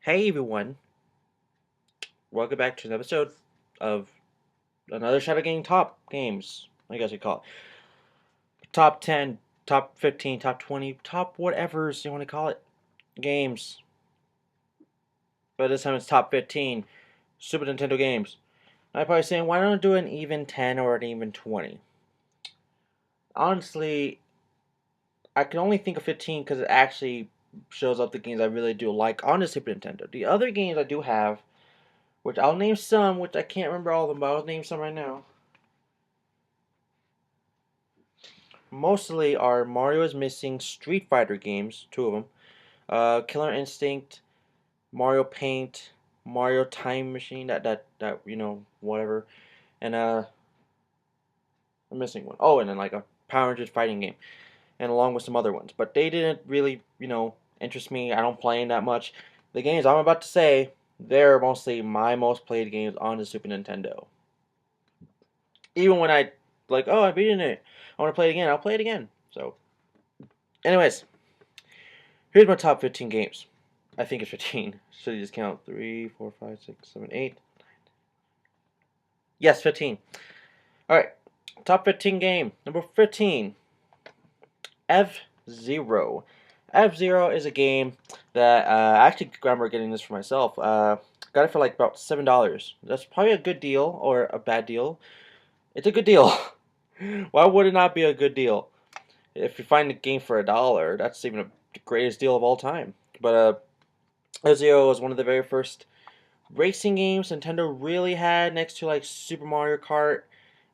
Hey everyone, welcome back to an episode of another shot of game top games. I guess you call it top 10, top 15, top 20, top whatever's you want to call it games. But this time it's top 15 Super Nintendo games. I'm probably saying why don't I do an even 10 or an even 20? Honestly, I can only think of 15 because it actually shows up the games I really do like on the Super Nintendo. The other games I do have, which I'll name some, which I can't remember all of them, but I'll name some right now. Mostly are Mario is Missing Street Fighter games, two of them. Killer Instinct, Mario Paint, Mario Time Machine, that whatever. And I'm missing one. Oh, and then like a Power Rangers fighting game. And along with some other ones. But they didn't really, interest me. I don't play them that much. The games I'm about to say, they're mostly my most played games on the Super Nintendo. Even when I like, oh, I beat it, I want to play it again, I'll play it again. So anyways, here's my top 15 games. I think it's 15. Should you just count 3, 4, 5, 6, 7, 8? Yes, 15. Alright, top 15 game. Number 15, F-Zero. F-Zero is a game that I actually remember getting this for myself. Got it for like about $7. That's probably a good deal or a bad deal. It's a good deal. Why would it not be a good deal? If you find a game for $1, that's even the greatest deal of all time. But F-Zero was one of the very first racing games Nintendo really had, next to like Super Mario Kart,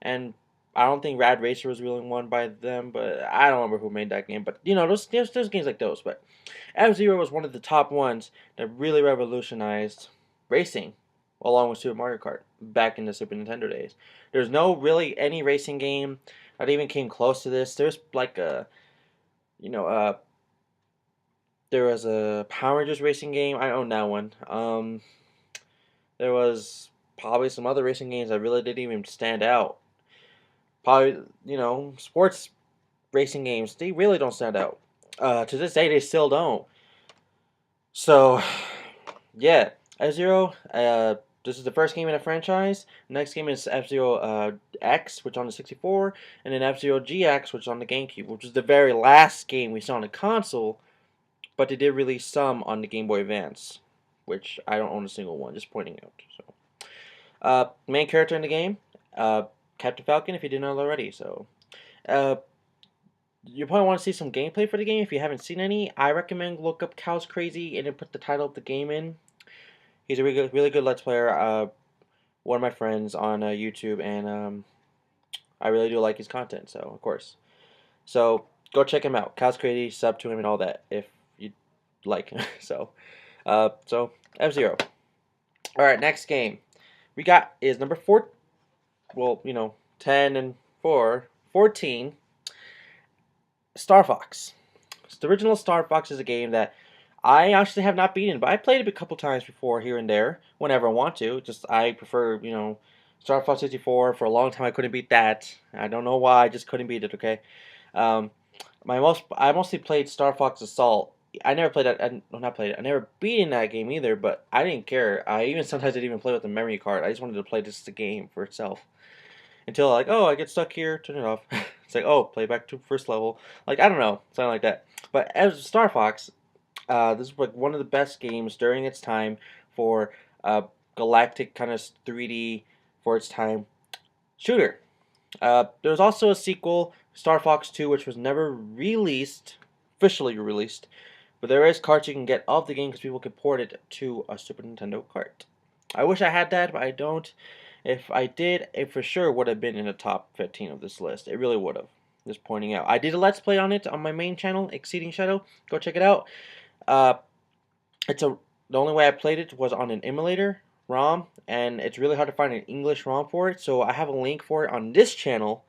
and I don't think Rad Racer was really one by them, but I don't remember who made that game. But those games like those. But F-Zero was one of the top ones that really revolutionized racing, along with Super Mario Kart back in the Super Nintendo days. There's no really any racing game that even came close to this. There's like you know, uh, there was a Power Rangers racing game. I own that one. There was probably some other racing games that really didn't even stand out. Probably, sports racing games, they really don't stand out. To this day, they still don't. So, yeah, F-Zero, this is the first game in the franchise. The next game is F-Zero X, which on the 64, and then F-Zero GX, which is on the GameCube, which is the very last game we saw on the console, but they did release some on the Game Boy Advance, which I don't own a single one, just pointing out. So, main character in the game, Captain Falcon, if you didn't know already. So, uh, you probably want to see some gameplay for the game. If you haven't seen any, I recommend look up Cow's Crazy and then put the title of the game in. He's a really good Let's Player. One of my friends on YouTube, and I really do like his content. So, of course. So, go check him out. Cow's Crazy, sub to him and all that if you like. So F-Zero. All right, next game we got is number 4. Well, 10 and 4, 14. Starfox. The original Starfox is a game that I actually have not beaten, but I played it a couple times before here and there whenever I want to. Just I prefer, Star Fox 64. For a long time I couldn't beat that. I don't know why, I just couldn't beat it, okay? Um, I mostly played Star Fox Assault. I never played that. Not played it. I never beat in that game either, but I didn't care. I even sometimes didn't even play with the memory card. I just wanted to play just the game for itself. Until like, oh, I get stuck here, turn it off. It's like, oh, play back to first level. Like, I don't know, something like that. But as Star Fox, this is like one of the best games during its time for galactic kind of 3D for its time shooter. There was also a sequel, Star Fox 2, which was never released, officially released, but there is carts you can get of the game because people can port it to a Super Nintendo cart. I wish I had that, but I don't. If I did, it for sure would have been in the top 15 of this list. It really would have. Just pointing out. I did a Let's Play on it on my main channel, Exceeding Shadow. Go check it out. Uh, the only way I played it was on an emulator ROM, and it's really hard to find an English ROM for it. So I have a link for it on this channel,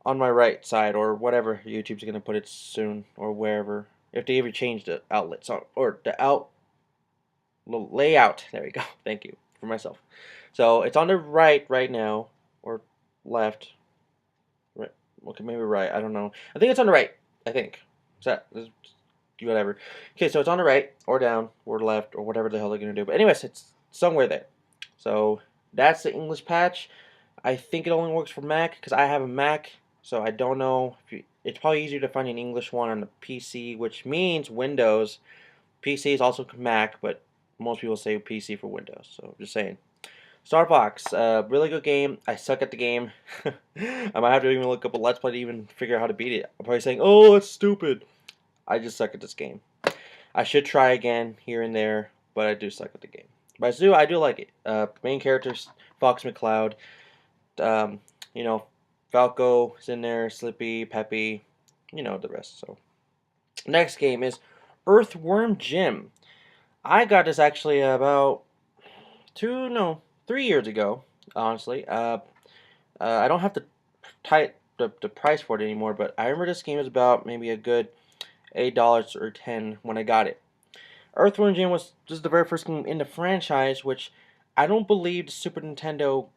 on my right side, or whatever YouTube's gonna put it soon, or wherever. If they ever change the outlet, so or the layout. There we go. Thank you for myself. So it's on the right now, or left. Right. Okay, maybe right. I don't know. I think it's on the right. I think. Is that? whatever. Okay, so it's on the right or down or left or whatever the hell they're gonna do. But anyways, it's somewhere there. So that's the English patch. I think it only works for Mac because I have a Mac, so I don't know. It's probably easier to find an English one on the PC, which means Windows. PC is also Mac, but most people say PC for Windows. So just saying. Starfox, really good game. I suck at the game. I might have to even look up a Let's Play to even figure out how to beat it. I'm probably saying, oh, it's stupid. I just suck at this game. I should try again here and there, but I do suck at the game. But I do like it. Main characters, Fox McCloud. Um, you know, Falco is in there, Slippy, Peppy, you know the rest. So next game is Earthworm Jim. I got this actually about 3 years ago. Honestly, I don't have the price for it anymore, but I remember this game was about maybe a good $8 or 10 when I got it. Earthworm Jim was just the very first game in the franchise, which I don't believe the Super Nintendo.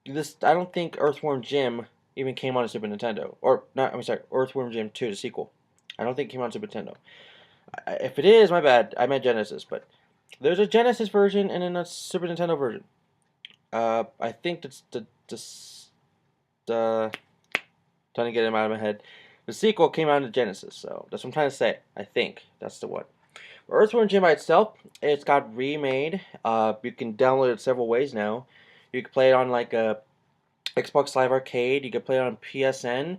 I don't think Earthworm Jim even came on a Super Nintendo, or not. I'm sorry, Earthworm Jim 2, the sequel. I don't think it came on Super Nintendo. If it is, my bad. I meant Genesis, but there's a Genesis version and then a Super Nintendo version. I think that's the trying to get him out of my head. The sequel came out in Genesis, so that's what I'm trying to say. I think that's the one. Earthworm Jim by itself, it's got remade. You can download it several ways now. You can play it on like a Xbox Live Arcade. You can play it on PSN.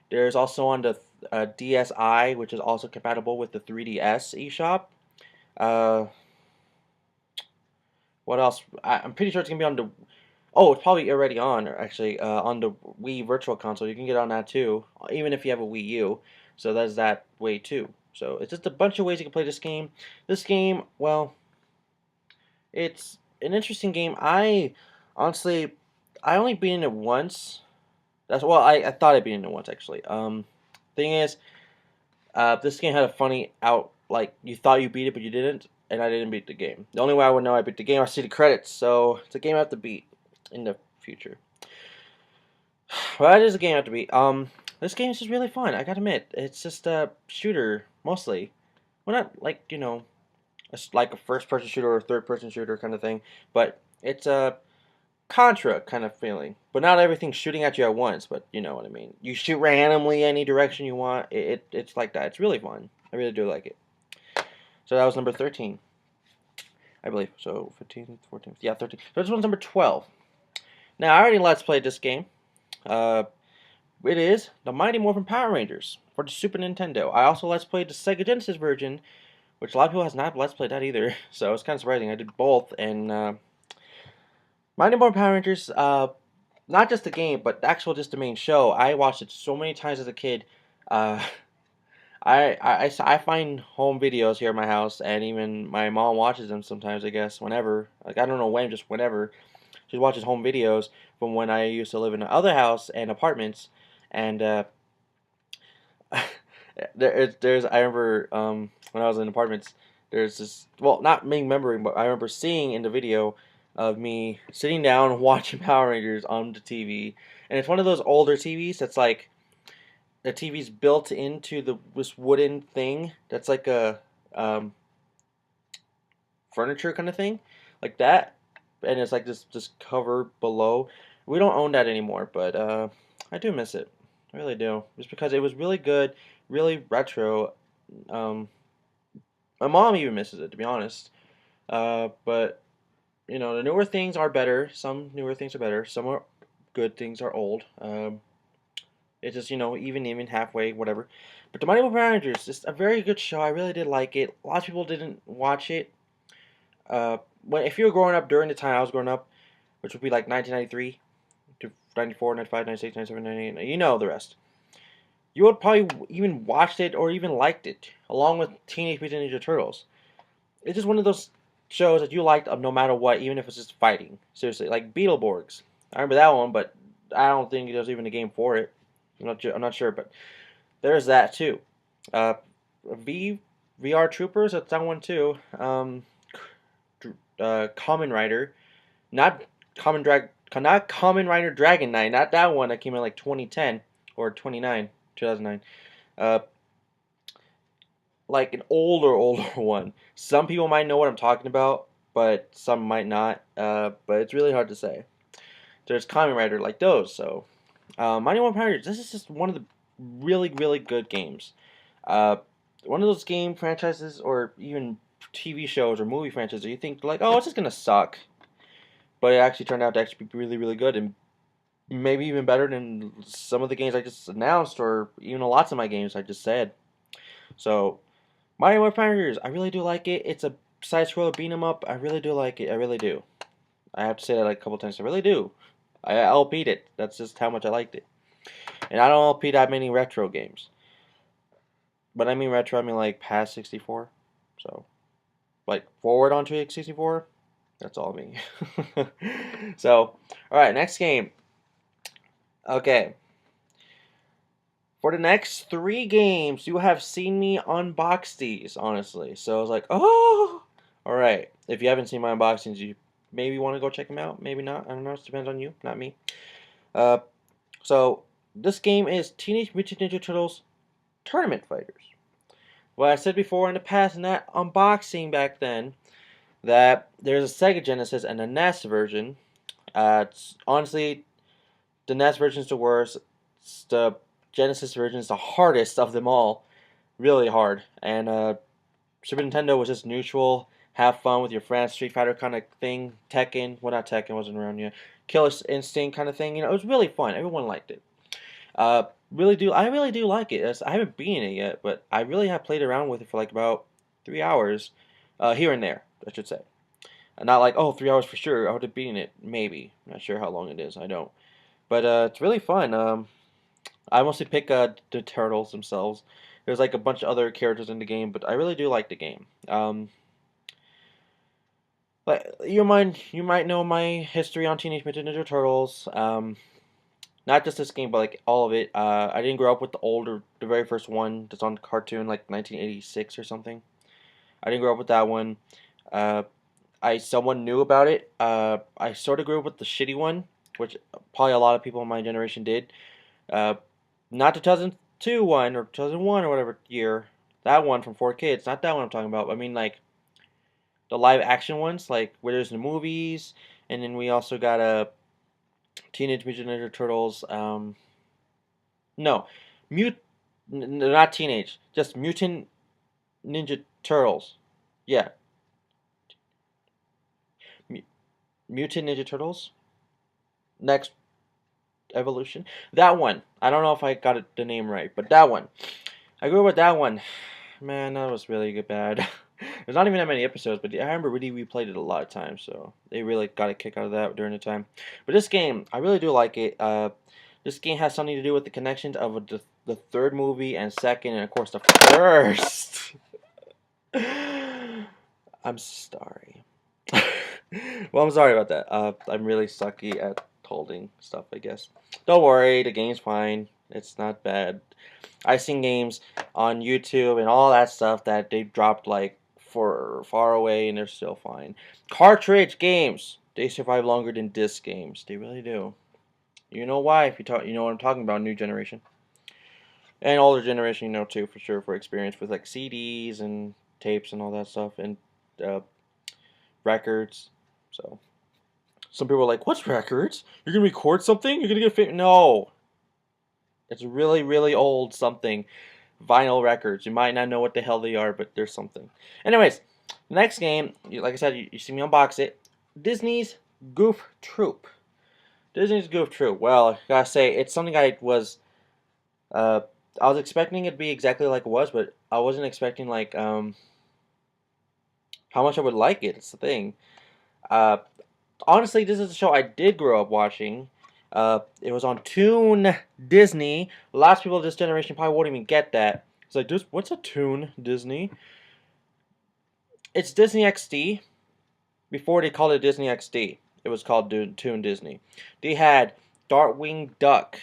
There's also on the DSi, which is also compatible with the 3DS eShop. Uh, what else? I'm pretty sure it's gonna be on the. Oh, it's probably already on, actually, on the Wii Virtual Console. You can get on that too, even if you have a Wii U. So that's that way too. So it's just a bunch of ways you can play this game. This game, well, it's an interesting game. Honestly, I only beat it once. I thought I beat it once actually. Thing is, this game had a funny out. Like you thought you beat it, but you didn't, and I didn't beat the game. The only way I would know I beat the game, I see the credits. So it's a game I have to beat in the future. Well, it is a game I have to beat. This game is just really fun. I gotta admit, it's just a shooter mostly. Well, not like it's like a first-person shooter or a third-person shooter kind of thing, but it's a Contra kind of feeling. But not everything's shooting at you at once, but you know what I mean. You shoot randomly any direction you want. It's like that. It's really fun. I really do like it. So that was number 13, I believe. So 15, 14, yeah, 13. So this one's number 12. Now, I already Let's Played this game. It is the Mighty Morphin Power Rangers for the Super Nintendo. I also Let's Played the Sega Genesis version, which a lot of people has not Let's Played that either. So it's kind of surprising. I did both, and Mighty Morphin Power Rangers, not just the game, but just the main show. I watched it so many times as a kid. Uh, I find home videos here at my house, and even my mom watches them sometimes, I guess, whenever. Like, I don't know when, just whenever. She watches home videos from when I used to live in the other house and apartments. And I remember when I was in apartments, there's this, well, not me remembering, but I remember seeing in the video of me sitting down watching Power Rangers on the TV. And it's one of those older TVs that's like, the TV's built into this wooden thing that's like a furniture kind of thing, like that, and it's like this cover below. We don't own that anymore, but I do miss it. I really do, just because it was really good, really retro. Um, my mom even misses it, to be honest. But the newer things are better. Some newer things are better. Some are good things are old. It's just, even halfway, whatever. But the Mighty Morphin Power Rangers, just a very good show. I really did like it. A lot of people didn't watch it. If you were growing up during the time I was growing up, which would be like 1993 to 94, 95, 96, 97, 98, you know the rest. You would probably even watched it or even liked it, along with Teenage Mutant Ninja Turtles. It's just one of those shows that you liked no matter what, even if it's just fighting. Seriously, like Beetleborgs. I remember that one, but I don't think there's even a game for it. I'm not sure, but there's that too. Uh, VR Troopers, that's that one too. Kamen Rider, not not Kamen Rider Dragon Knight, not that one that came in like 2010 or 2009. Uh, like an older one. Some people might know what I'm talking about, but some might not. But it's really hard to say. There's Kamen Rider like those. So, Mighty Morphin Power Rangers. This is just one of the really good games. Uh, One of those game franchises or even TV shows or movie franchises you think like, oh, it's just gonna suck, but it actually turned out to actually be really good and maybe even better than some of the games I just announced or even lots of my games I just said. So Mighty Morphin Power Rangers, I really do like it. It's a side scroller beat 'em up. I really do like it. I really do. I have to say that like a couple times. I really do. I'll beat it. That's just how much I liked it. And I don't LP that many retro games. But I mean retro, I mean like past 64. So, like forward onto 64. That's all me. So, alright, next game. Okay. For the next 3 games, you have seen me unbox these, honestly. So I was like, oh! Alright. If you haven't seen my unboxings, you maybe want to go check them out. Maybe not. I don't know. It depends on you, not me. Uh, so, this game is Teenage Mutant Ninja Turtles Tournament Fighters. Well, I said before in the past in that unboxing back then that there's a Sega Genesis and a NES version. Honestly, the NES version is the worst. The Genesis version is the hardest of them all. Really hard. And Super Nintendo was just neutral. Have fun with your friends. Street Fighter kind of thing. Tekken. Well, not Tekken. Wasn't around yet. Killer Instinct kind of thing. You know, it was really fun. Everyone liked it. I really do like it. I haven't beaten it yet, but I really have played around with it for like about 3 hours, here and there, I should say. Not like, oh, 3 hours for sure. I would have beaten it, maybe. Not sure how long it is. I don't. But it's really fun. I mostly pick the turtles themselves. There's like a bunch of other characters in the game, but I really do like the game. Like you might know my history on Teenage Mutant Ninja Turtles. Not just this game, but like all of it. I didn't grow up with the very first one that's on cartoon, like 1986 or something. I didn't grow up with that one. Uh, someone knew about it. I sort of grew up with the shitty one, which probably a lot of people in my generation did. Uh, Not 2002 one or 2001 or whatever year. That one from 4Kids. Not that one I'm talking about. I mean like the live action ones, like where there's the movies, and then we also got a Teenage Mutant Ninja Turtles. No, not teenage, just Mutant Ninja Turtles. Yeah, M Mutant Ninja Turtles. Next Evolution. That one. I don't know if I got the name right, but that one. I grew up with that one. Man, that was really good bad. There's not even that many episodes, but I remember we replayed it a lot of times, so they really got a kick out of that during the time. But this game, I really do like it. This game has something to do with the connections of the third movie and second, and of course the first. I'm sorry. Well, I'm sorry about that. I'm really sucky at holding stuff, I guess. Don't worry, the game's fine. It's not bad. I've seen games on YouTube and all that stuff that they dropped like for far away and they're still fine. Cartridge games, they survive longer than disc games. They really do. You know why? If you know what I'm talking about. New generation and older generation, you know too for sure for experience with like CDs and tapes and all that stuff and uh, records. So some people are like, "What's records? You're gonna record something? You're gonna get No, it's really old something. Vinyl records. You might not know what the hell they are, but there's something. Anyways, the next game, like I said, you see me unbox it. Disney's Goof Troop. Disney's Goof Troop. Well, I gotta say, it's something uh, I was expecting it to be exactly like it was, but I wasn't expecting like how much I would like it. It's the thing. Uh, Honestly, this is a show I did grow up watching. It was on Toon Disney. Lots of people of this generation probably won't even get that. It's like, what's a Toon Disney? It's Disney XD. Before they called it Disney XD, it was called Toon Disney. They had Darkwing Duck.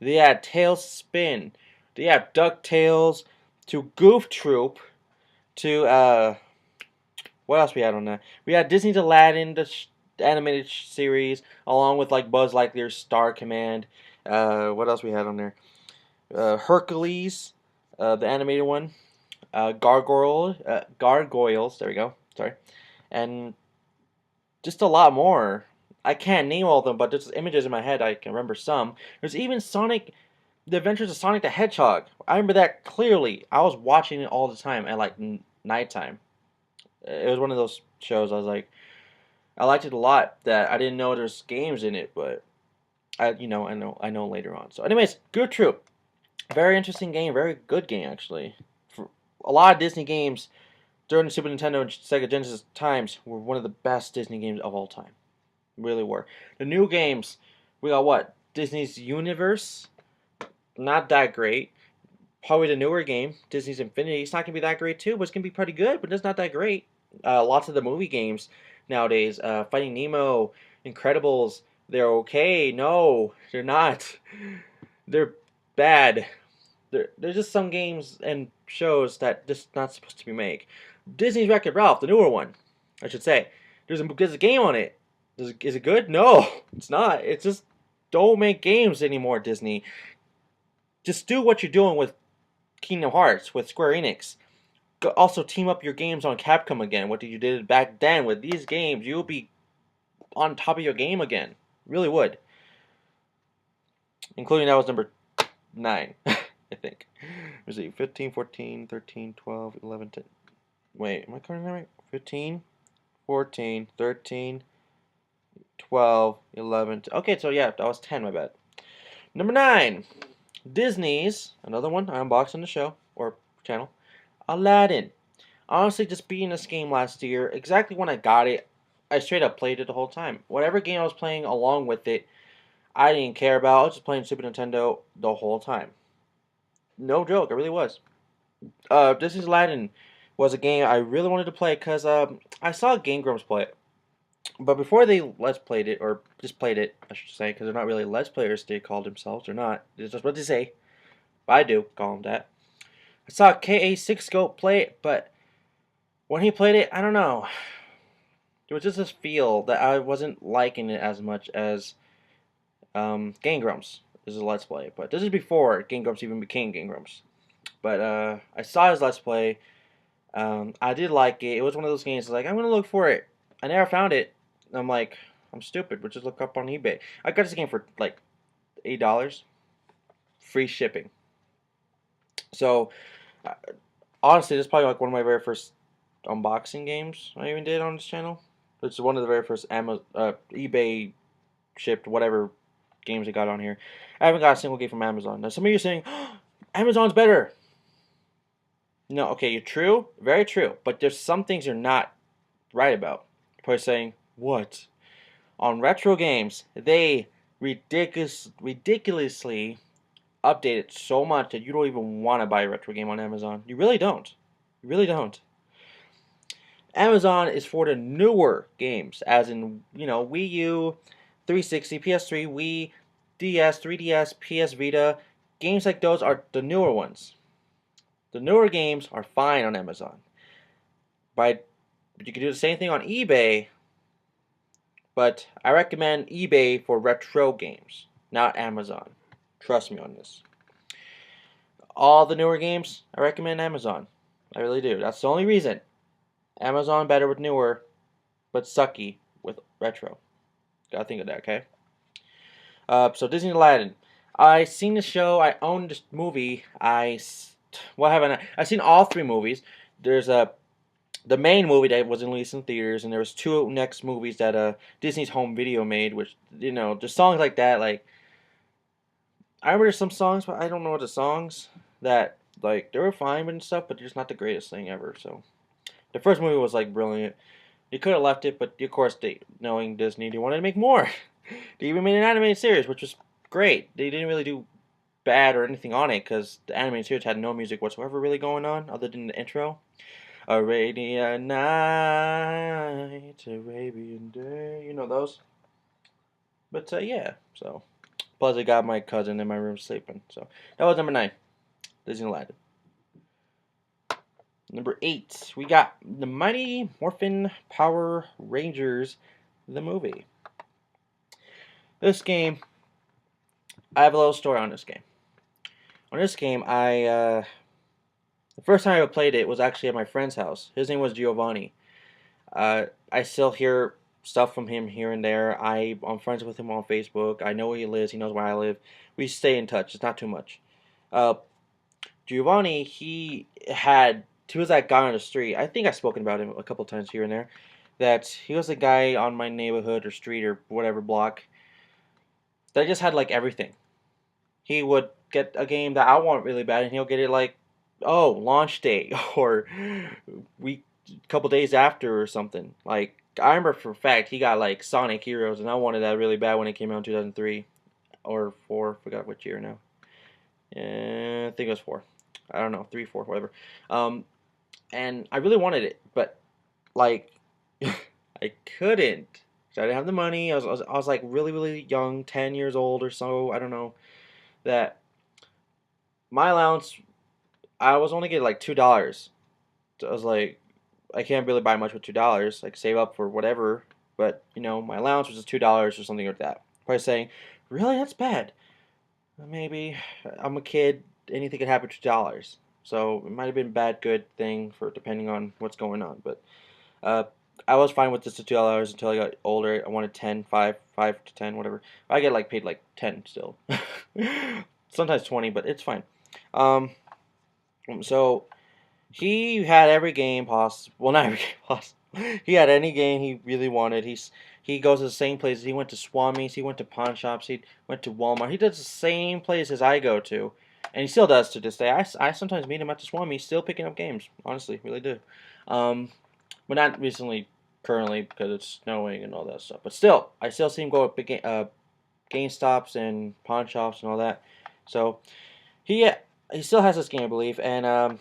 They had Tailspin. They had DuckTales. To Goof Troop. To what else we had on that? We had Disney's Aladdin, the animated series, along with like Buzz Lightyear's Star Command. What else we had on there? Hercules, the animated one. gargoyles. There we go. Sorry, and just a lot more. I can't name all of them, but there's images in my head. I can remember some. There's even Sonic, The Adventures of Sonic the Hedgehog. I remember that clearly. I was watching it all the time at like nighttime. It was one of those shows. I was like, I liked it a lot. That I didn't know there's games in it, but I know later on. So, anyways, Good Troop. Very interesting game. Very good game actually. For a lot of Disney games during the Super Nintendo and Sega Genesis times were one of the best Disney games of all time. Really were. The new games, we got what? Disney's Universe, not that great. Probably the newer game, Disney's Infinity. It's not gonna be that great too, but it's gonna be pretty good. But it's not that great. Lots of the movie games nowadays, Finding Nemo, Incredibles, they're okay. No, they're not. They're bad. There's just some games and shows that just not supposed to be made. Disney's Wreck-It Ralph, the newer one, I should say. There's a game on it. Is it good? No, it's not. It's just don't make games anymore, Disney. Just do what you're doing with Kingdom Hearts, with Square Enix. Also team up your games on Capcom again. What you did back then with these games, you'll be on top of your game again. Really would. Including that was number 9, I think. Let's see, 15, 14, 13, 12, 11, 10. Wait, am I counting that right? 15, 14, 13, 12, 11. Okay, so yeah, that was 10, my bad. Number 9, Disney's, another one I unboxed on the show, or channel, Aladdin. Honestly, just beating this game last year, exactly when I got it, I straight up played it the whole time. Whatever game I was playing along with it, I didn't care about. I was just playing Super Nintendo the whole time. No joke, it really was. Disney's Aladdin was a game I really wanted to play because I saw Game Grumps play it. But before they Let's Played it, or just played it, I should say, because they're not really Let's Players, they call themselves. They're not. It's just what they say. But I do call them that. I saw KA6 Go play it, but when he played it, I don't know. There was just this feel that I wasn't liking it as much as Game Grumps is a Let's Play. But this is before Game Grumps even became Game Grumps. But I saw his Let's Play. I did like it. It was one of those games like, I'm going to look for it. I never found it. I'm like, I'm stupid, but just look up on eBay. I got this game for like $8. Free shipping. So, uh, honestly, this is probably like one of my very first unboxing games I even did on this channel. It's one of the very first eBay shipped whatever games I got on here. I haven't got a single game from Amazon. Now, some of you are saying, oh, Amazon's better. No, okay, you're true. Very true. But there's some things you're not right about. You're probably saying, what? On retro games, they ridiculously update it so much that you don't even want to buy a retro game on Amazon. You really don't. You really don't. Amazon is for the newer games, as in, Wii U, 360, PS3, Wii, DS, 3DS, PS Vita. Games like those are the newer ones. The newer games are fine on Amazon. But you can do the same thing on eBay, but I recommend eBay for retro games, not Amazon. Trust me on this. All the newer games, I recommend Amazon. I really do. That's the only reason. Amazon better with newer, but sucky with retro. Gotta think of that, okay? So Disney Aladdin. I seen the show. I own this movie. What haven't I've seen all 3 movies. There's the main movie that was released in theaters, and there was 2 next movies that Disney's Home Video made, which there's songs like that. Like I remember some songs, but I don't know the songs that like they were fine and stuff, but they're just not the greatest thing ever. So the first movie was like brilliant. You could have left it, but of course, knowing Disney, they wanted to make more. They even made an animated series, which was great. They didn't really do bad or anything on it because the animated series had no music whatsoever really going on other than the intro. Arabian night, Arabian day, those. But yeah, so plus I got my cousin in my room sleeping. So that was number 9, Disney Aladdin. Number 8, we got the Mighty Morphin Power Rangers, the movie. This game, I have a little story on this game. On this game, I The first time I played it was actually at my friend's house. His name was Giovanni. I still hear stuff from him here and there. I'm friends with him on Facebook. I know where he lives. He knows where I live. We stay in touch. It's not too much. Uh, Giovanni, he was that guy on the street. I think I've spoken about him a couple times here and there. That he was a guy on my neighborhood or street or whatever block that just had like everything. He would get a game that I want really bad, and he'll get it like, oh, launch day or week, couple days after or something. Like I remember for a fact he got like Sonic Heroes, and I wanted that really bad when it came out in 2003 or four. Forgot which year now. I think it was four. I don't know, three, four, whatever. Um, and I really wanted it, but like I couldn't. So I didn't have the money. I was like really really young, 10 years old or so. I don't know that my allowance. I was only getting like $2. So I was like, I can't really buy much with $2. Like save up for whatever, but my allowance was just $2 or something like that. Probably saying, really, that's bad. Maybe I'm a kid. Anything could happen to $2. So it might have been a bad, good thing for depending on what's going on. But uh, I was fine with just the $2 until I got older. I wanted 10, 5, 5 to 10, whatever. I get like paid like 10 still. Sometimes 20, but it's fine. Um, so he had every game possible. Well, not every game possible. He had any game he really wanted. He goes to the same places. He went to Swami's. He went to pawn shops. He went to Walmart. He does the same places I go to, and he still does to this day. I sometimes meet him at the Swami, still picking up games. Honestly, really do. Um, but not recently, currently because it's snowing and all that stuff. But still, I still see him go at big GameStops and pawn shops and all that. So he still has this game, I believe, and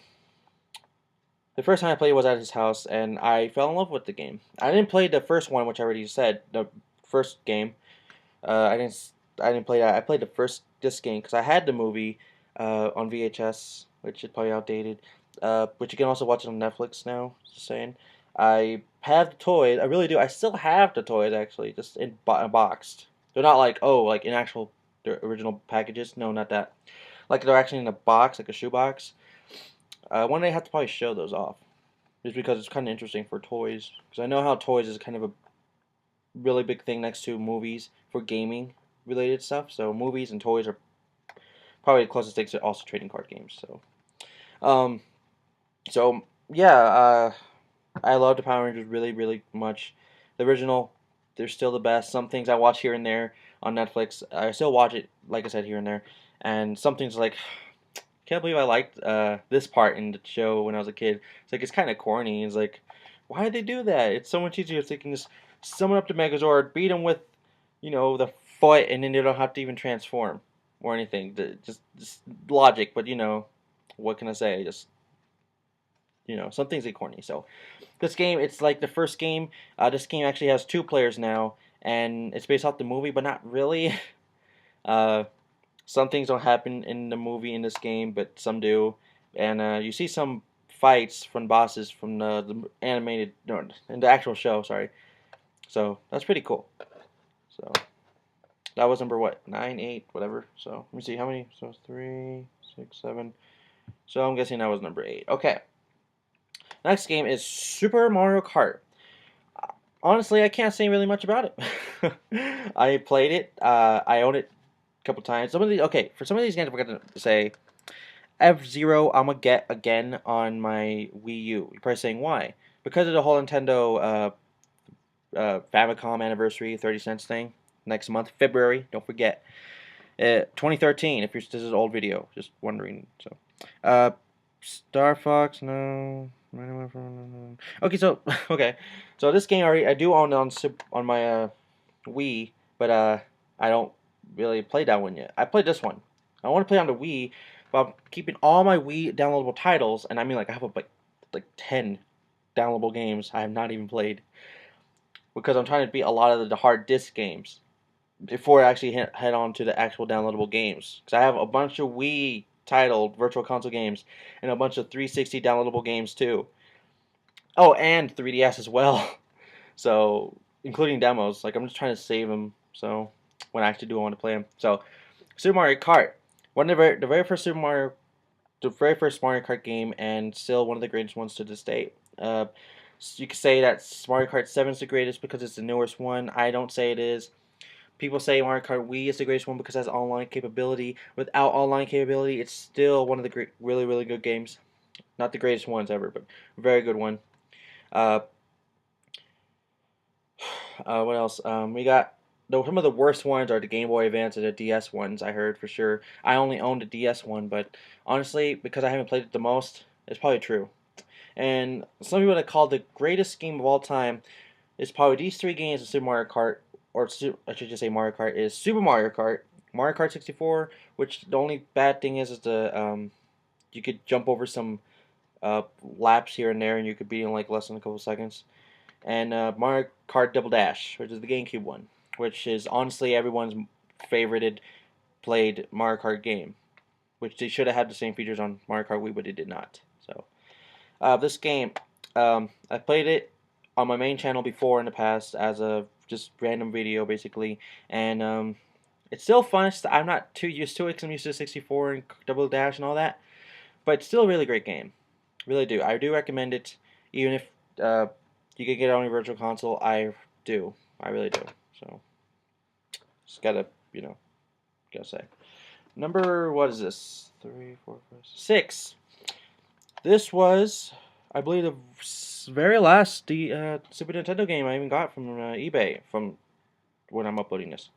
the first time I played was at his house, and I fell in love with the game. I didn't play the first one, which I already said, the first game. I didn't play that. I played the first disc game because I had the movie on VHS, which is probably outdated. But you can also watch it on Netflix now. Just saying. I have the toys. I really do. I still have the toys actually, just in boxed. They're not like like in actual the original packages. No, not that. Like they're actually in a box, like a shoebox. One day I have to probably show those off, just because it's kind of interesting for toys. Because I know how toys is kind of a really big thing next to movies for gaming related stuff. So movies and toys are probably the closest things to also trading card games. Um, so yeah, I love the Power Rangers really, really much. The original, they're still the best. Some things I watch here and there on Netflix, I still watch it, like I said, here and there. And some things like, can't believe I liked this part in the show when I was a kid. It's like it's kind of corny. It's like, why did they do that? It's so much easier if they can just summon up the Megazord, beat him with, the foot, and then they don't have to even transform or anything. Just logic, but what can I say? Just some things are corny. So this game, it's like the first game. This game actually has two players now, and it's based off the movie, but not really. Uh, some things don't happen in the movie in this game, but some do. And you see some fights from bosses from the animated, no, in the actual show. Sorry. So that's pretty cool. So that was number what, 9, 8, whatever. So let me see how many. So 3, 6, 7. So I'm guessing that was number 8. Okay. Next game is Super Mario Kart. Honestly, I can't say really much about it. I played it. I own it a couple times. For some of these games, I forgot to say F-Zero. I'm gonna get again on my Wii U. You're probably saying why? Because of the whole Nintendo Famicom anniversary 30 cents thing next month, February. Don't forget. 2013. If this is an old video, just wondering. So, Starfox, no. Okay, so okay, so this game I do own on my Wii, but I don't really play that one yet. I played this one. I want to play on the Wii, but I'm keeping all my Wii downloadable titles, and I mean I have like 10 downloadable games I have not even played because I'm trying to beat a lot of the hard disk games before I actually head on to the actual downloadable games. Because I have a bunch of Wii titled Virtual Console games and a bunch of 360 downloadable games too. Oh, and 3DS as well. So, including demos. Like, I'm just trying to save them. So, when I actually do want to play them. So, Super Mario Kart. The very first Super Mario the very first Mario Kart game, and still one of the greatest ones to this day. You could say that Mario Kart 7 is the greatest because it's the newest one. I don't say it is. People say Mario Kart Wii is the greatest one because it has online capability. Without online capability, it's still one of the great, really, really good games. Not the greatest ones ever, but a very good one. Uh, what else? We got some of the worst ones are the Game Boy Advance and the DS ones. I heard for sure. I only owned the DS one, but honestly, because I haven't played it the most, it's probably true. And some people that call the greatest game of all time is probably these three games of Super Mario Kart, or I should just say Mario Kart, is Super Mario Kart, Mario Kart 64, which the only bad thing is the you could jump over some laps here and there, and you could beat in like less than a couple seconds. And Mario Kart Double Dash, which is the GameCube one, which is honestly everyone's favorited played Mario Kart game, which they should have had the same features on Mario Kart Wii, but it did not. So this game, I played it on my main channel before in the past as a just random video basically, and it's still fun. I'm not too used to it because I'm used to 64 and Double Dash and all that, but it's still a really great game. Really do. I do recommend it, even if you can get it on your virtual console. I do. I really do. So just gotta, gotta say. Number, what is this? 3, 4, 5, 6. This was, I believe, the very last Super Nintendo game I even got from eBay from when I'm uploading this.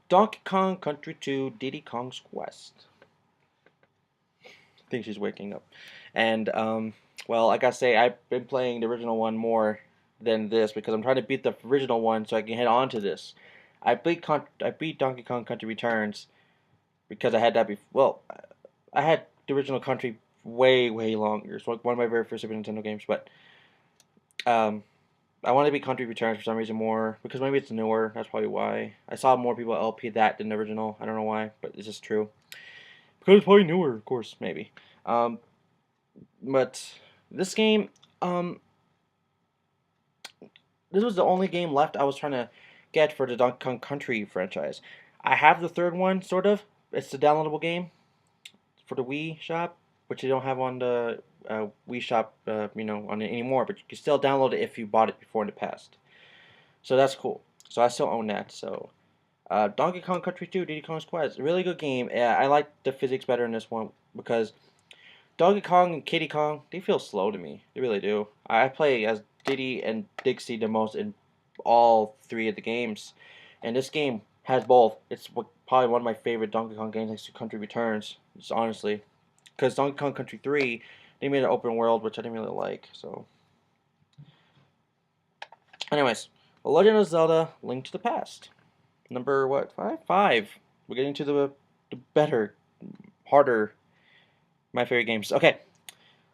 Donkey Kong Country 2 Diddy Kong's Quest. I think she's waking up. And, well, like I say, I've been playing the original one more than this because I'm trying to beat the original one so I can head on to this. I beat Donkey Kong Country Returns because I had that before. Well, I had the original Country way, way longer. It's one of my very first Super Nintendo games, but I wanted to beat Country Returns for some reason more because maybe it's newer. That's probably why. I saw more people LP that than the original. I don't know why, but it's just true. Because it's probably newer, of course, maybe. But this game, this was the only game left I was trying to get for the Donkey Kong Country franchise. I have the third one, sort of. It's the downloadable game for the Wii shop, which you don't have on the Wii shop, on it anymore. But you can still download it if you bought it before in the past. So that's cool. So I still own that. So Donkey Kong Country 2, Diddy Kong's Quest, really good game. I like the physics better in this one because Donkey Kong and Kiddy Kong, they feel slow to me. They really do. I play as Diddy and Dixie the most in all three of the games, and this game has both. It's probably one of my favorite Donkey Kong games next to Country Returns, just honestly. Because Donkey Kong Country 3, they made an open world, which I didn't really like. So, anyways, The Legend of Zelda: Link to the Past. Number what? 5? 5. We're getting to the better, harder, my favorite games. Okay,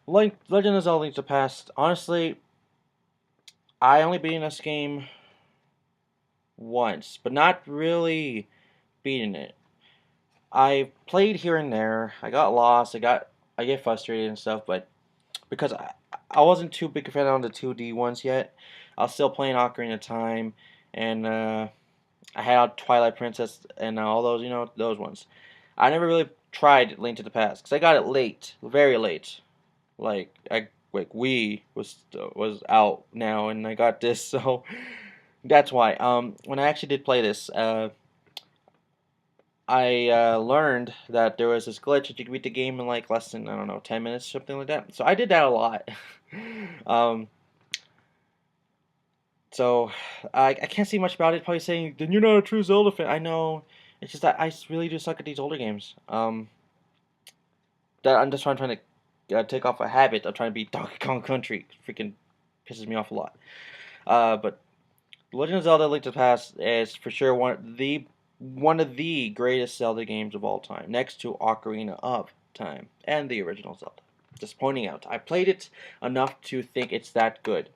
Legend of Zelda: Link to the Past. Honestly, I only beat this game once, but not really beating it. I played here and there. I got lost. I get frustrated and stuff, but because I wasn't too big a fan on the 2D ones yet, I was still playing Ocarina of Time, and I had Twilight Princess and all those, those ones. I never really tried Link to the Past because I got it late, very late. Like Wii was out now, and I got this, so that's why. When I actually did play this, I learned that there was this glitch that you could beat the game in like less than, I don't know, 10 minutes, something like that. So I did that a lot. um, so I can't see much about it. Probably saying, then you're not a true Zelda fan. I know. It's just that I really do suck at these older games. That I'm just trying to take off a habit of trying to beat Donkey Kong Country. Freaking pisses me off a lot. But Legend of Zelda: Link to the Past is for sure one of the greatest Zelda games of all time, next to Ocarina of Time and the original Zelda. Just pointing out, I played it enough to think it's that good,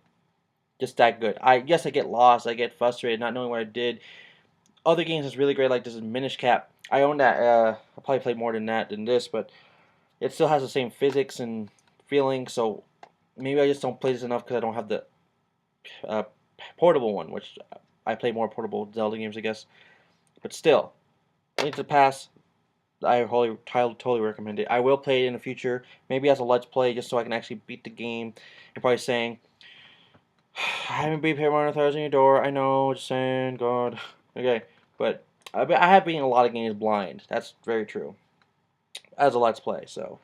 just that good. I get lost, I get frustrated, not knowing what I did. Other games is really great, like this is Minish Cap. I own that. I probably played more than that than this, but it still has the same physics and feeling. So maybe I just don't play this enough because I don't have the uh, portable one, which I play more portable Zelda games, I guess. But still, Link to the Past, totally recommend it. I will play it in the future, maybe as a let's play, just so I can actually beat the game. You're probably saying, I haven't beat Paper Mario Thousand Year Door. I know, just saying, God. Okay, but I have beaten a lot of games blind. That's very true. As a let's play, so.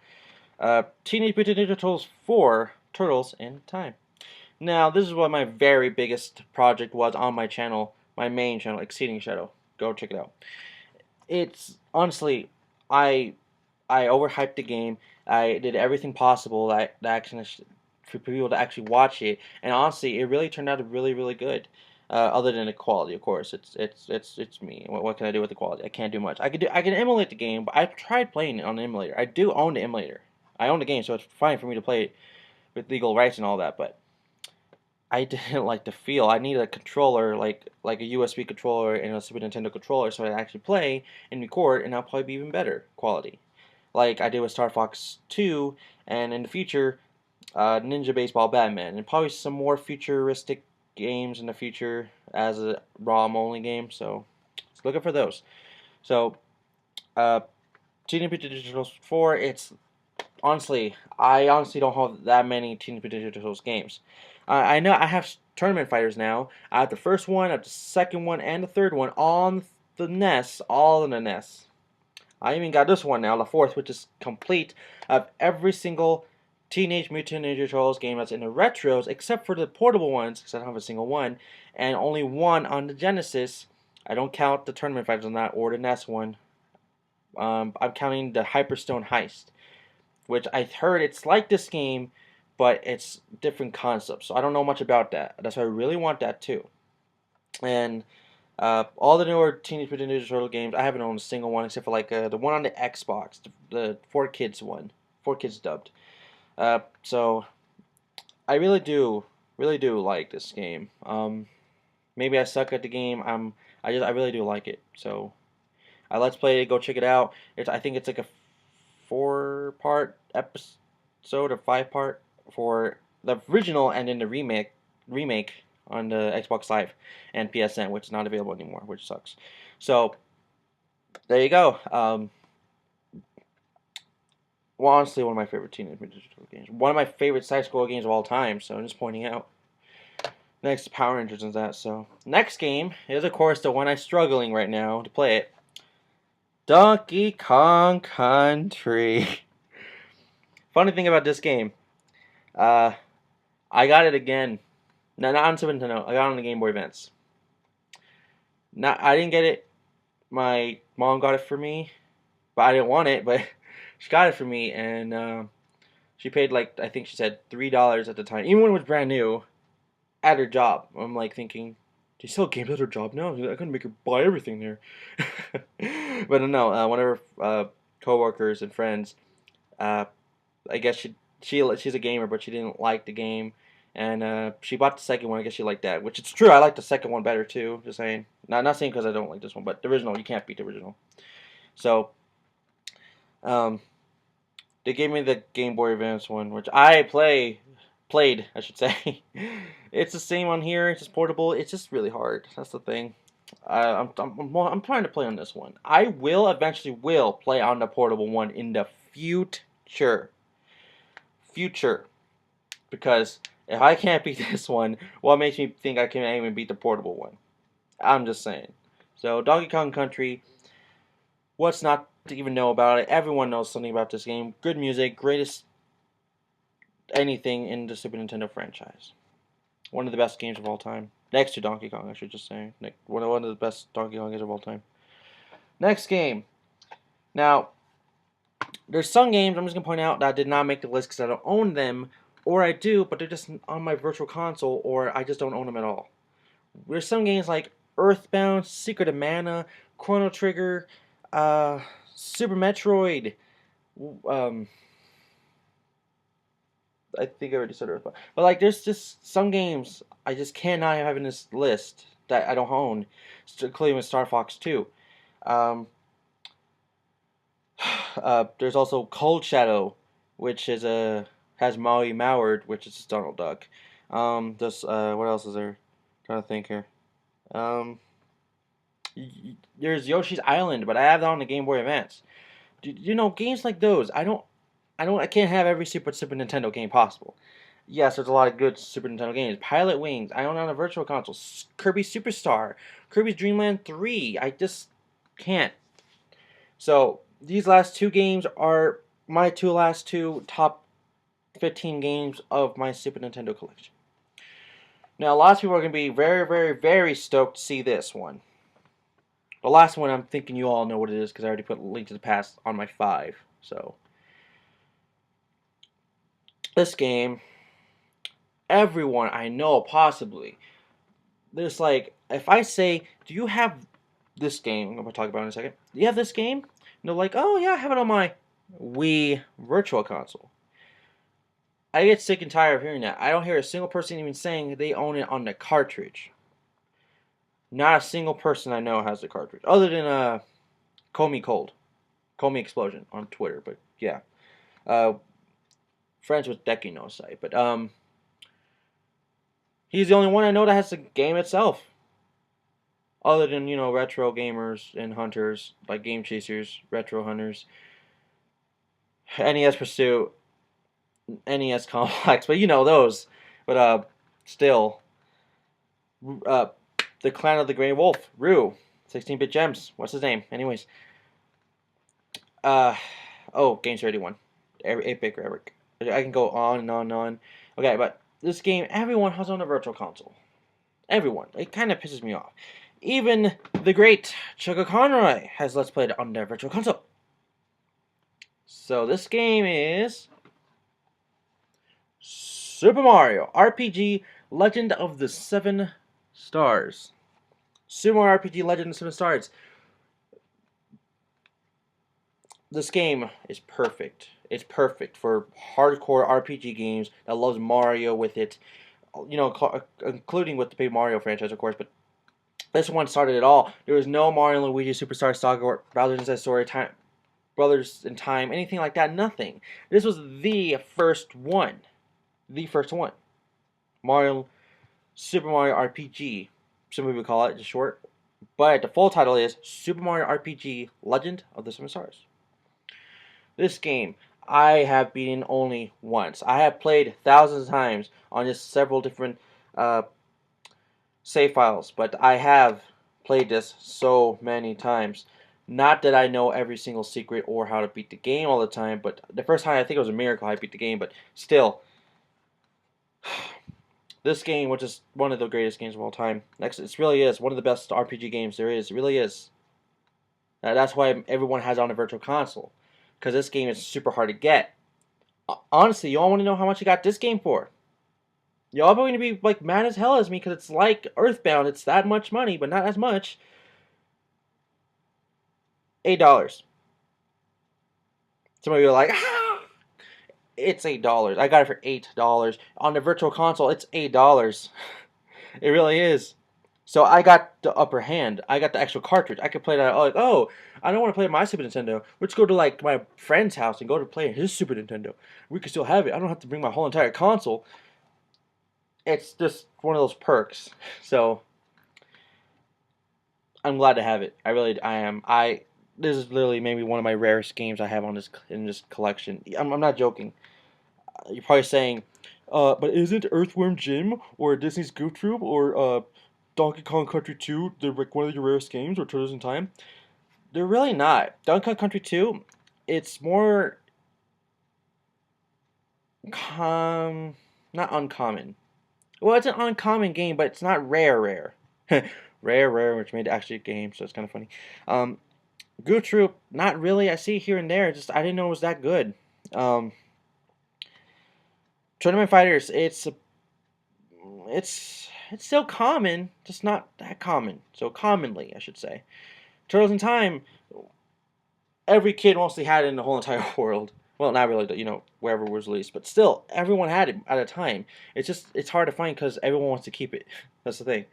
Teenage Mutant Ninja Turtles 4, Turtles in Time. Now, this is what my very biggest project was on my channel, my main channel, Exceeding Shadow. Go check it out. It's, honestly, I overhyped the game. I did everything possible for people to actually watch it, and honestly, it really turned out really good. Other than the quality, of course, it's me. What can I do with the quality? I can't do much. I can emulate the game, but I've tried playing it on the emulator. I do own the emulator. I own the game, so it's fine for me to play it with legal rights and all that. But I didn't like the feel. I needed a controller, like a USB controller and a Super Nintendo controller, so I actually play and record, and that'll probably be even better quality. Like I did with Starfox 2, and in the future, Ninja Baseball Batman, and probably some more futuristic games in the future as a ROM only game. So, looking for those. So, Teenage Mutant Ninja Turtles 4. I honestly don't have that many Teenage Mutant Ninja Turtles games. I know I have tournament fighters now. I have the first one, I have the second one, and the third one on the NES, all in the NES. I even got this one now, the fourth, which is complete of every single Teenage Mutant Ninja Turtles game that's in the retros, except for the portable ones, because I don't have a single one, and only one on the Genesis. I don't count the tournament fighters on that, or the NES one. I'm counting the Hyperstone Heist, which I heard it's like this game, but it's different concepts. So I don't know much about that. That's why I really want that too. And all the newer Teenage Mutant Ninja Turtle games, I haven't owned a single one except for like the one on the Xbox, the 4Kids one, 4Kids dubbed. So I really do like this game. Maybe I suck at the game. I really do like it. So let's play it. Go check it out. I think it's like a 4-part episode or 5-part for the original, and then the remake on the Xbox Live and PSN, which is not available anymore, which sucks. So there you go. Well, honestly, one of my favorite Teenage Mutant Ninja Turtle games. One of my favorite side-scroll games of all time. So I'm just pointing out. Next, Power Rangers and that. So next game is, of course, the one I'm struggling right now to play it. Donkey Kong Country. Funny thing about this game, I got it again. No, not on Super Nintendo. I got it on the Game Boy Advance. I didn't get it. My mom got it for me, but I didn't want it. But she got it for me, and she paid like, I think she said $3 at the time, even when it was brand new, at her job. I'm like thinking, do you sell games at her job now? I couldn't make her buy everything there. But no, one of her coworkers and friends, I guess she's a gamer, but she didn't like the game, and she bought the second one. I guess she liked that, which it's true. I like the second one better too. Just saying, not saying because I don't like this one, but the original, you can't beat the original. So, they gave me the Game Boy Advance one, which I played, I should say. It's the same on here. It's just portable. It's just really hard. That's the thing. I'm trying to play on this one. I will eventually play on the portable one in the future. Because if I can't beat this one, what makes me think I can even beat the portable one? I'm just saying. So Donkey Kong Country. What's not to even know about it? Everyone knows something about this game. Good music, greatest anything in the Super Nintendo franchise. One of the best games of all time. Next to Donkey Kong, I should just say. One of the best Donkey Kong games of all time. Next game. Now, there's some games I'm just going to point out that did not make the list because I don't own them, or I do, but they're just on my virtual console, or I just don't own them at all. There's some games like Earthbound, Secret of Mana, Chrono Trigger, Super Metroid, I think I already said Earthbound. But like, there's just some games I just cannot have in this list that I don't own, including with Starfox 2. There's also Cold Shadow, which is has Maui Mauer, which is Donald Duck. What else is there? I'm trying to think here. There's Yoshi's Island, but I have that on the Game Boy Advance. You know, games like those. I can't have every Super Nintendo game possible. Yes, there's a lot of good Super Nintendo games. Pilot Wings. I own it on a virtual console. Kirby Superstar. Kirby's Dream Land 3. I just can't. So these last two games are my last two top 15 games of my Super Nintendo collection. Now, lots of people are going to be very, very, very stoked to see this one. The last one, I'm thinking you all know what it is because I already put Link to the Past on my 5. So, this game, everyone I know possibly, there's like, if I say, do you have this game? I'm going to talk about it in a second. Do you have this game? And they're like, oh yeah, I have it on my Wii Virtual Console. I get sick and tired of hearing that. I don't hear a single person even saying they own it on the cartridge. Not a single person I know has the cartridge, other than Comey Cold, Comey Explosion on Twitter. But yeah, friends with Decky knows site, but he's the only one I know that has the game itself. Other than retro gamers and hunters like Game Chasers, Retro Hunters, NES Pursuit, NES Complex, but those. But still, the Clan of the Grey Wolf, Rue, 16-bit gems. What's his name? Anyways, Games 31, 8-bit graphic. I can go on and on and on. Okay, but this game, everyone has on a virtual console. Everyone. It kind of pisses me off. Even the great Chuck Conroy has Let's Played on their virtual console. So this game is Super Mario RPG Legend of the Seven Stars. Super Mario RPG Legend of the Seven Stars. This game is perfect. It's perfect for hardcore RPG games that loves Mario with it. Including with the Paper Mario franchise, of course, but this one started it all. There was no Mario and Luigi Superstar Saga or Bowser's Inside Story, Brothers in Time, anything like that, nothing. This was the first one. The first one. Super Mario RPG. Some people call it, just short. But the full title is Super Mario RPG Legend of the Seven Stars. This game, I have beaten only once. I have played thousands of times on just several different save files, but I have played this so many times. Not that I know every single secret or how to beat the game all the time, but the first time I think it was a miracle I beat the game, but still. This game, which is one of the greatest games of all time, it really is one of the best RPG games there is. It really is. That's why everyone has it on a virtual console, because this game is super hard to get. Honestly, y'all want to know how much I got this game for? Y'all are going to be like mad as hell as me because it's like Earthbound. It's that much money, but not as much. $8. Some of you are like, ah! It's $8. I got it for $8 on the virtual console. It's $8. It really is. So I got the upper hand. I got the actual cartridge. I could play that. Like, oh, I don't want to play my Super Nintendo. Let's go to like my friend's house and go to play his Super Nintendo. We can still have it. I don't have to bring my whole entire console. It's just one of those perks. So I'm glad to have it. I am. This is literally maybe one of my rarest games I have in this collection. I'm not joking. You're probably saying, but isn't Earthworm Jim or Disney's Goof Troop or Donkey Kong Country 2 they're like one of your rarest games or Turtles in Time? They're really not. Donkey Kong Country 2, it's more not uncommon. Well, it's an uncommon game, but it's not rare. Rare, which made it actually a game, so it's kind of funny. Goof Troop, not really. I see it here and there. Just I didn't know it was that good. Tournament Fighters, it's still common, just not that common. So commonly, I should say. Turtles in Time, every kid mostly had it in the whole entire world. Well, not really, wherever it was released, but still, everyone had it at a time. It's hard to find because everyone wants to keep it. That's the thing.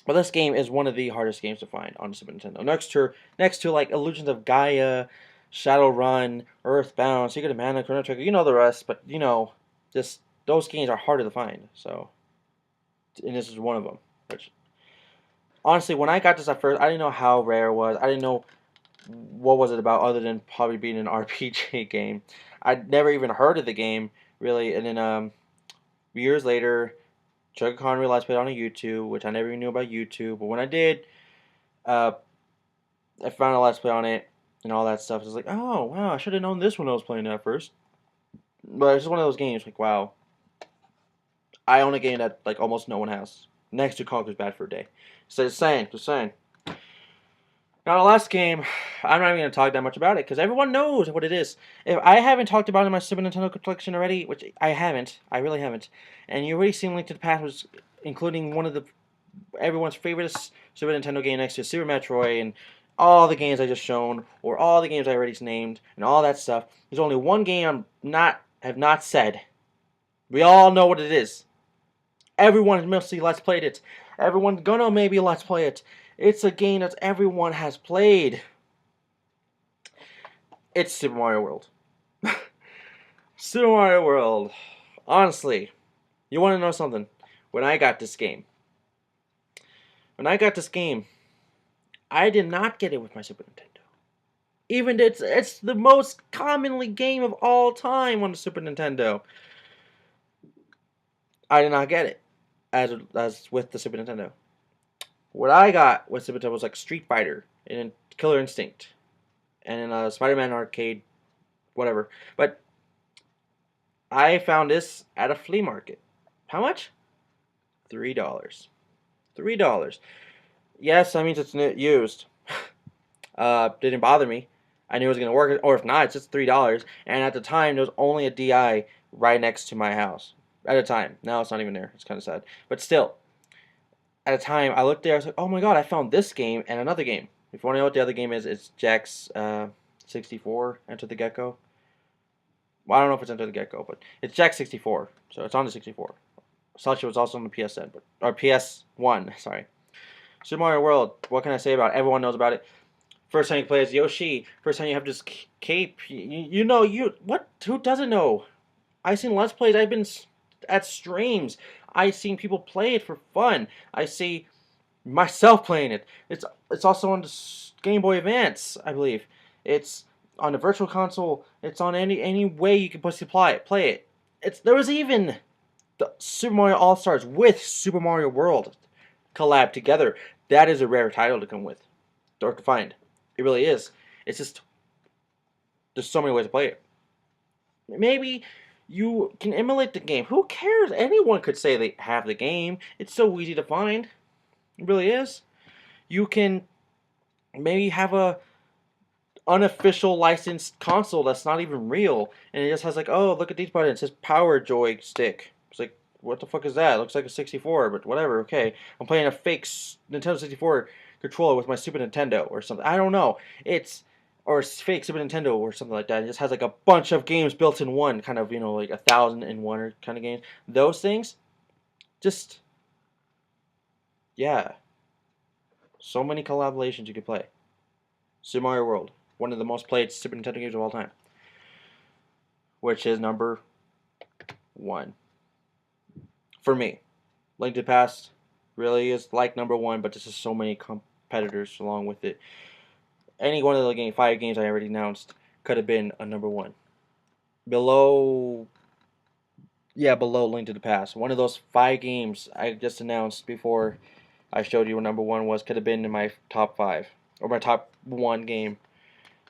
But this game is one of the hardest games to find on the Super Nintendo. Next to like Illusions of Gaia, Shadowrun, Earthbound, Secret of Mana, Chrono Trigger, the rest. But just those games are harder to find. So, and this is one of them. Which, honestly, when I got this at first, I didn't know how rare it was. I didn't know what was it about other than probably being an RPG game. I'd never even heard of the game really, and then years later, Chugga Khan realized played on a YouTube, which I never even knew about YouTube. But when I did, uh, I found a Let's Play on it and all that stuff. I was like, oh wow, I should have known this when I was playing that first. But it's just one of those games. Like wow, I own a game that like almost no one has. Next to Conker's Bad Fur Day. So just saying, just saying. Now, the last game, I'm not even going to talk that much about it because everyone knows what it is. If I haven't talked about it in my Super Nintendo collection already, which I haven't, I really haven't, and you already seen Link to the Past was including one of the everyone's favorite Super Nintendo game next to Super Metroid and all the games I just shown, or all the games I already named, and all that stuff. There's only one game have not said. We all know what it is. Everyone has mostly Let's Played it. Everyone's gonna maybe Let's Play it. It's a game that everyone has played. It's Super Mario World. Super Mario World. Honestly, you want to know something? When I got this game, I did not get it with my Super Nintendo. Even it's the most commonly game of all time on the Super Nintendo. I did not get it as with the Super Nintendo. What I got with Super Nintendo was like Street Fighter and Killer Instinct and Spider-Man Arcade, whatever. But I found this at a flea market. How much? $3. $3. Yes, that means it's used. Didn't bother me. I knew it was gonna work, or if not, it's just $3. And at the time, there was only a DI right next to my house. At the time, now it's not even there. It's kind of sad, but still, at a time, I looked there. I was like, "Oh my god, I found this game and another game." If you want to know what the other game is, it's Jack's 64, Enter the Gecko. Well, I don't know if it's Enter the Gecko, but it's Jack 64, so it's on the 64. Such was also on the PSN, or PS1. Sorry. Super Mario World. What can I say about it? Everyone knows about it. First time you play as Yoshi. First time you have this cape. You know what? Who doesn't know? I've seen Let's Plays. I've been at streams. I've seen people play it for fun. I see myself playing it. It's also on the Game Boy Advance, I believe. It's on the Virtual Console. It's on any way you can possibly play it. There was even the Super Mario All Stars with Super Mario World collab together. That is a rare title to come with or to find. It really is. It's just there's so many ways to play it. Maybe you can emulate the game. Who cares? Anyone could say they have the game. It's so easy to find. It really is. You can maybe have a unofficial licensed console that's not even real, and it just has like, oh, look at these buttons. It says Power Joystick. It's like, what the fuck is that? It looks like a 64, but whatever. Okay, I'm playing a fake Nintendo 64 controller with my Super Nintendo or something. I don't know. Or fake Super Nintendo or something like that. It just has like a bunch of games built in one, kind of like 1,001 or kind of games. Those things, just yeah, so many collaborations you could play. Super Mario World, one of the most played Super Nintendo games of all time, which is number one for me. Link to the Past really is like number one, but there's just so many competitors along with it. Any one of the 5 games I already announced could have been a number one. Below Link to the Past. One of those 5 games I just announced before I showed you what number one was could have been in my top 5 or my top 1 game.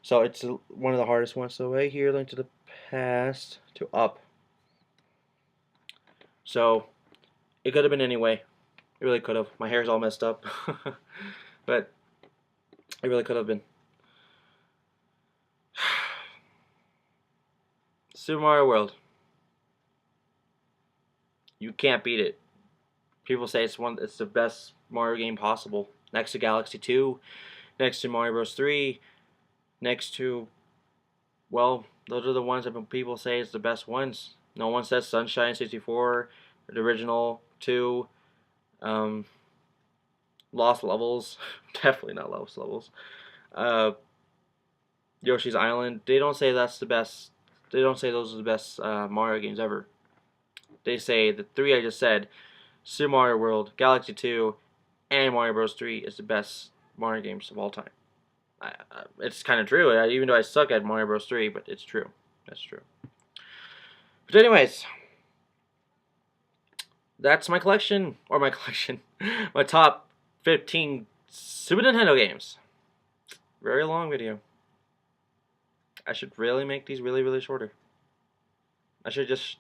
So it's one of the hardest ones. So right here, Link to the Past to up. So it could have been anyway. It really could have. My hair's all messed up, but it really could have been. Super Mario World. You can't beat it. People say it's the best Mario game possible. Next to Galaxy 2, next to Mario Bros. 3, next to, well, those are the ones that people say is the best ones. No one says Sunshine 64, the original 2, Lost Levels, definitely not Lost Levels. Yoshi's Island. They don't say that's the best. They don't say those are the best Mario games ever. They say the 3 I just said, Super Mario World, Galaxy 2, and Mario Bros. 3 is the best Mario games of all time. It's kind of true. Even though I suck at Mario Bros. 3, but it's true. That's true. But anyways, that's my collection, or my collection, my top 15 Super Nintendo games. Very long video. I should really make these really, really shorter. I should just,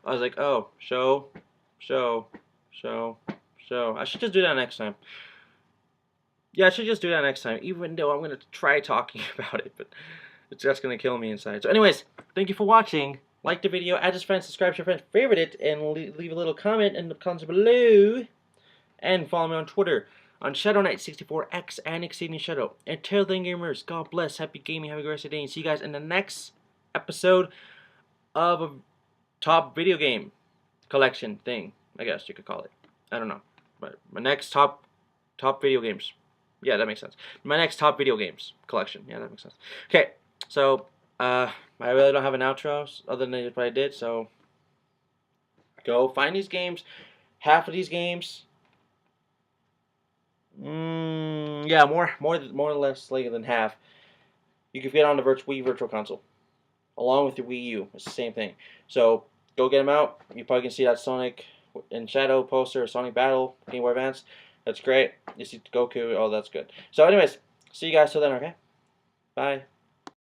I was like, oh, show. I should just do that next time. Yeah, I should just do that next time, even though I'm going to try talking about it, but it's just going to kill me inside. So anyways, thank you for watching. Like the video, add to friends, subscribe to your friends, favorite it, and leave a little comment in the comments below. And follow me on Twitter, on Shadow Knight 64X and Exceeding Shadow. Until then, gamers, God bless, happy gaming, have a great rest of the day, and see you guys in the next episode of a top video game collection thing, I guess you could call it. I don't know. But my next top video games. Yeah, that makes sense. My next top video games collection. Yeah, that makes sense. Okay, so I really don't have an outro other than what I did, so go find these games. Half of these games, yeah, more or less like than half. You can get on the Wii Virtual Console, along with your Wii U. It's the same thing. So go get them out. You probably can see that Sonic and Shadow poster, Sonic Battle, Game Boy Advance. That's great. You see Goku. Oh, that's good. So anyways, see you guys till then, okay? Bye.